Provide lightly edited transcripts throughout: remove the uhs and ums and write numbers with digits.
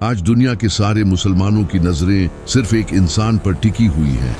आज दुनिया के सारे मुसलमानों की नजरें सिर्फ एक इंसान पर टिकी हुई हैं,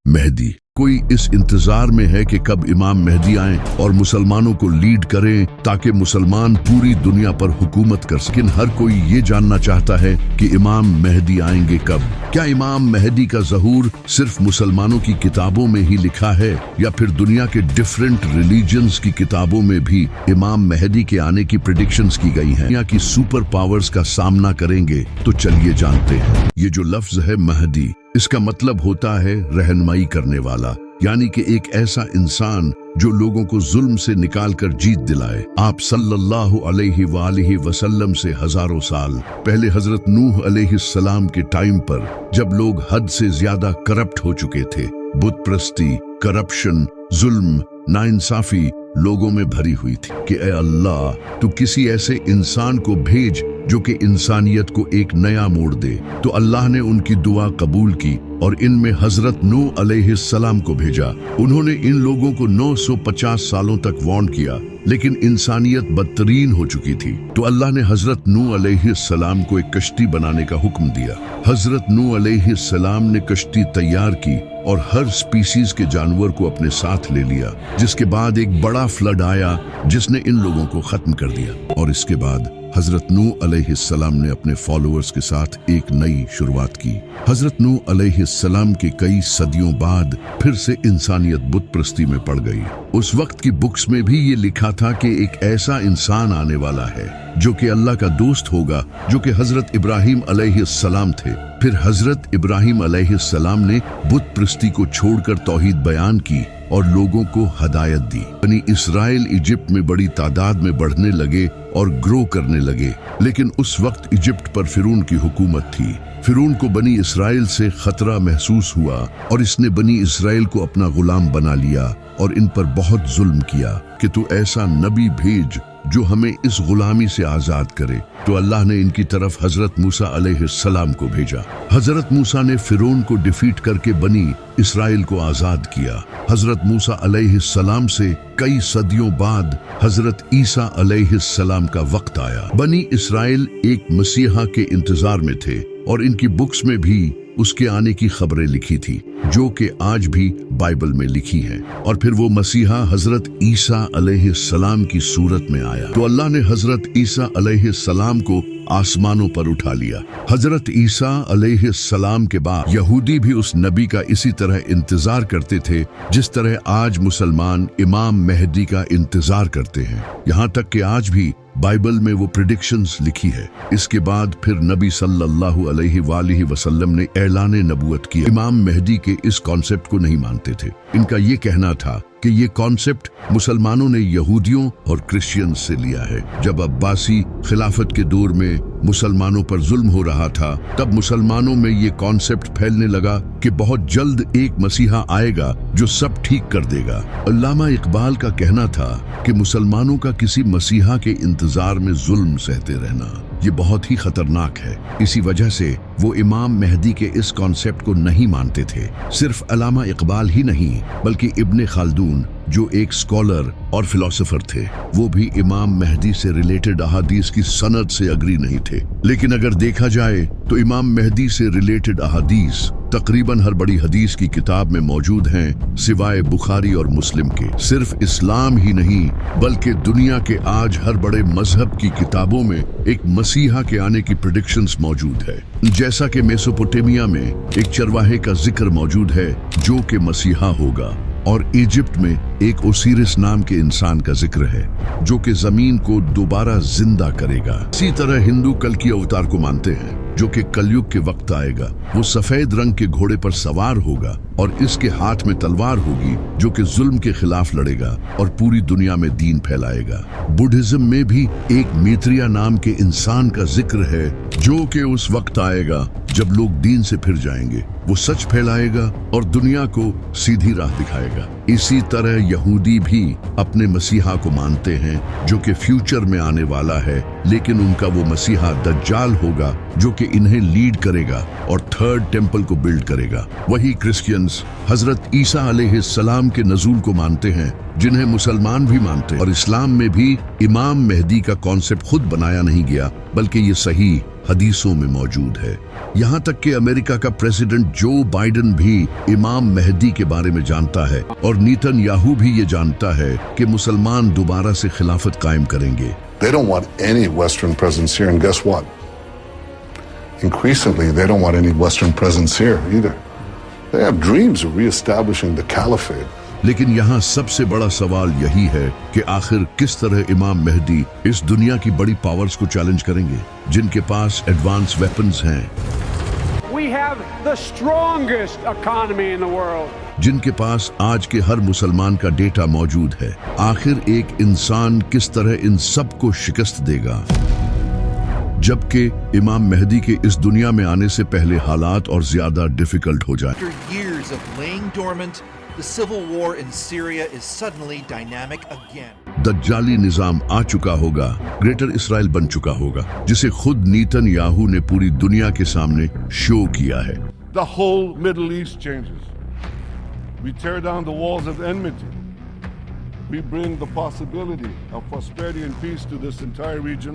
मेहदी। कोई इस इंतजार में है कि कब इमाम मेहदी आएं और मुसलमानों को लीड करें ताकि मुसलमान पूरी दुनिया पर हुकूमत कर सकें। हर कोई ये जानना चाहता है कि इमाम मेहदी आएंगे कब। क्या इमाम मेहदी का ज़हूर सिर्फ मुसलमानों की किताबों में ही लिखा है या फिर दुनिया के डिफरेंट रिलीजन्स की किताबों में भी इमाम मेहदी के आने की प्रेडिक्शंस की गई हैं? दुनिया की सुपर पावर्स का सामना करेंगे। तो चलिए जानते हैं। ये जो लफ्ज है महदी, इसका मतलब होता है रहनुमाई करने वाला, यानी कि एक ऐसा इंसान जो लोगों को जुल्म से निकालकर जीत दिलाए। आप सल्लल्लाहु अलैहि वसल्लम से हजारों साल पहले हजरत नूह अलैहिस्सलाम के टाइम पर, जब लोग हद से ज्यादा करप्ट हो चुके थे, बुत प्रस्ती, करप्शन, जुल्म, नाइंसाफी लोगों में भरी हुई थी कि ऐ अल्लाह, तू किसी ऐसे इंसान को भेज जो कि इंसानियत को एक नया मोड़ दे। तो अल्लाह ने उनकी दुआ कबूल की और इनमें हजरत नूह अलैहिस्सलाम को भेजा। उन्होंने इन लोगों को 950 सालों तक वार्न किया, लेकिन इंसानियत बदतरीन हो चुकी थी। तो अल्लाह ने हजरत नूह अलैहिस्सलाम को एक कश्ती बनाने का हुक्म दिया। हजरत नूह अलैहिस्सलाम ने कश्ती तैयार की और हर स्पीसीज के जानवर को अपने साथ ले लिया, जिसके बाद एक बड़ा फ्लड आया जिसने इन लोगों को खत्म कर दिया। और इसके बाद हजरत नूह अलैहिस्सलाम ने अपने फॉलोअर्स के साथ एक नई शुरुआत की। हजरत नूह अलैहिस्सलाम के कई सदियों बाद फिर से इंसानियत बुत प्रस्ती में पड़ गई। उस वक्त की बुक्स में भी ये लिखा था कि एक ऐसा इंसान आने वाला है जो कि अल्लाह का दोस्त होगा, जो कि हजरत इब्राहिम अलैहिस्सलाम थे। फिर हजरत इब्राहिम अलैहिस्सलाम ने बुत प्रस्ती को छोड़कर तौहीद बयान की और लोगों को हदायत दी। बनी इसराइल इजिप्ट में बड़ी तादाद में बढ़ने लगे और ग्रो करने लगे, लेकिन उस वक्त इजिप्ट पर फिरौन की हुकूमत थी। फिरौन को बनी इसराइल से खतरा महसूस हुआ और इसने बनी इसराइल को अपना गुलाम बना लिया और इन पर बहुत जुल्म किया कि तू ऐसा नबी भेज जो हमें इस गुलामी से आजाद करे। तो अल्लाह ने इनकी तरफ हजरत मूसा अलैहिस्सलाम को भेजा। हजरत मूसा ने फिरौन को डिफीट करके बनी इसराइल को आजाद किया। हजरत मूसा अलैहिस्सलाम से कई सदियों बाद हजरत ईसा अलैहिस्सलाम का वक्त आया। बनी इसराइल एक मसीहा के इंतजार में थे और इनकी बुक्स में भी उसके आने की खबरें लिखी थी, जो कि आज भी बाइबल में लिखी हैं। और फिर वो मसीहा हजरत ईसा अलैहिस्सलाम की सूरत में आया। तो अल्लाह ने हजरत ईसा अलैहिस्सलाम को आसमानों पर उठा लिया। हजरत ईसा अलैहिस्सलाम के बाद यहूदी भी उस नबी का इसी तरह इंतजार करते थे जिस तरह आज मुसलमान इमाम मेहदी का इंतजार करते हैं। यहाँ तक कि आज भी बाइबल में वो प्रेडिक्शंस लिखी है। इसके बाद फिर नबी सल्लल्लाहु अलैहि वसल्लम ने ऐलान नबूवत किया। इमाम मेहदी के इस कॉन्सेप्ट को नहीं मानते थे। इनका ये कहना था कि ये कॉन्सेप्ट मुसलमानों ने यहूदियों और क्रिश्चियंस से लिया है। जब अब्बासी खिलाफत के दौर में मुसलमानों पर जुल्म हो रहा था, तब मुसलमानों में ये कॉन्सेप्ट फैलने लगा कि बहुत जल्द एक मसीहा आएगा जो सब ठीक कर देगा। अल्लामा इकबाल का कहना था कि मुसलमानों का किसी मसीहा के इंतजार में जुल्म सहते रहना ये बहुत ही खतरनाक है। इसी वजह से वो इमाम मेहदी के इस कॉन्सेप्ट को नहीं मानते थे। सिर्फ अल्लामा इकबाल ही नहीं, बल्कि इब्ने खालदून जो एक स्कॉलर और फिलोसोफर थे, वो भी इमाम मेहदी से रिलेटेड अहादीस की सनद से अग्री नहीं थे। लेकिन अगर देखा जाए तो इमाम मेहदी से रिलेटेड अहादीस तकरीबन हर बड़ी हदीस की किताब में मौजूद हैं, सिवाय बुखारी और मुस्लिम के। सिर्फ इस्लाम ही नहीं, बल्कि दुनिया के आज हर बड़े मजहब की किताबों में एक मसीहा के आने की प्रेडिक्शंस मौजूद है। जैसा कि मेसोपोटामिया में एक चरवाहे का जिक्र मौजूद है जो कि मसीहा होगा, और इजिप्ट में एक ओसिरिस नाम के इंसान का जिक्र है जो कि जमीन को दोबारा जिंदा करेगा। इसी तरह हिंदू कल की अवतार को मानते हैं जो कि कलयुग के वक्त आएगा। वो सफेद रंग के घोड़े पर सवार होगा और इसके हाथ में तलवार होगी जो कि जुल्म के खिलाफ लड़ेगा और पूरी दुनिया में दीन फैलाएगा। बुद्धिज्म में भी एक मैत्रेय नाम के इंसान का जिक्र है जो कि उस वक्त आएगा जब लोग दीन से फिर जाएंगे। वो सच फैलाएगा और दुनिया को सीधी राह दिखाएगा। इसी तरह यहूदी भी अपने मसीहा को मानते हैं जो कि फ्यूचर में आने वाला है, लेकिन उनका वो मसीहा दज्जाल होगा जो कि इन्हें लीड करेगा और थर्ड टेम्पल को बिल्ड करेगा। वही क्रिश्चियंस हजरत ईसा अलैहिस्सलाम के नज़ूल को मानते हैं, जिन्हें मुसलमान भी मानते हैं। और इस्लाम में भी इमाम मेहदी का कॉन्सेप्ट खुद बनाया नहीं गया, बल्कि ये सही हदीसों में मौजूद है। यहाँ तक कि अमेरिका का प्रेसिडेंट जो बाइडेन भी इमाम मेहदी के बारे में जानता है और नेतन्याहू भी ये जानता है कि मुसलमान दोबारा से खिलाफत कायम करेंगे। They don't want any Western presence here, and guess what? Increasingly, they don't want any Western presence here either. They have dreams of reestablishing the caliphate. लेकिन यहाँ सबसे बड़ा सवाल यही है कि आखिर किस तरह इमाम मेहदी इस दुनिया की बड़ी पावर्स को चैलेंज करेंगे, जिनके पास एडवांस वेपन्स हैं, We have the strongest economy in the world. जिनके पास आज के हर मुसलमान का डेटा मौजूद है। आखिर एक इंसान किस तरह इन सब को शिकस्त देगा, जबकि इमाम मेहदी के इस दुनिया में आने से पहले हालात और ज्यादा डिफिकल्ट हो जाए। After years of laying dormant, the civil war in Syria is suddenly dynamic again. दज्जाली निजाम आ चुका होगा, ग्रेटर इसराइल बन चुका होगा, जिसे खुद नेतन्याहू ने पूरी दुनिया के सामने शो किया है। The whole Middle East changes. We tear down the walls of enmity. We bring the possibility of prosperity and peace to this entire region.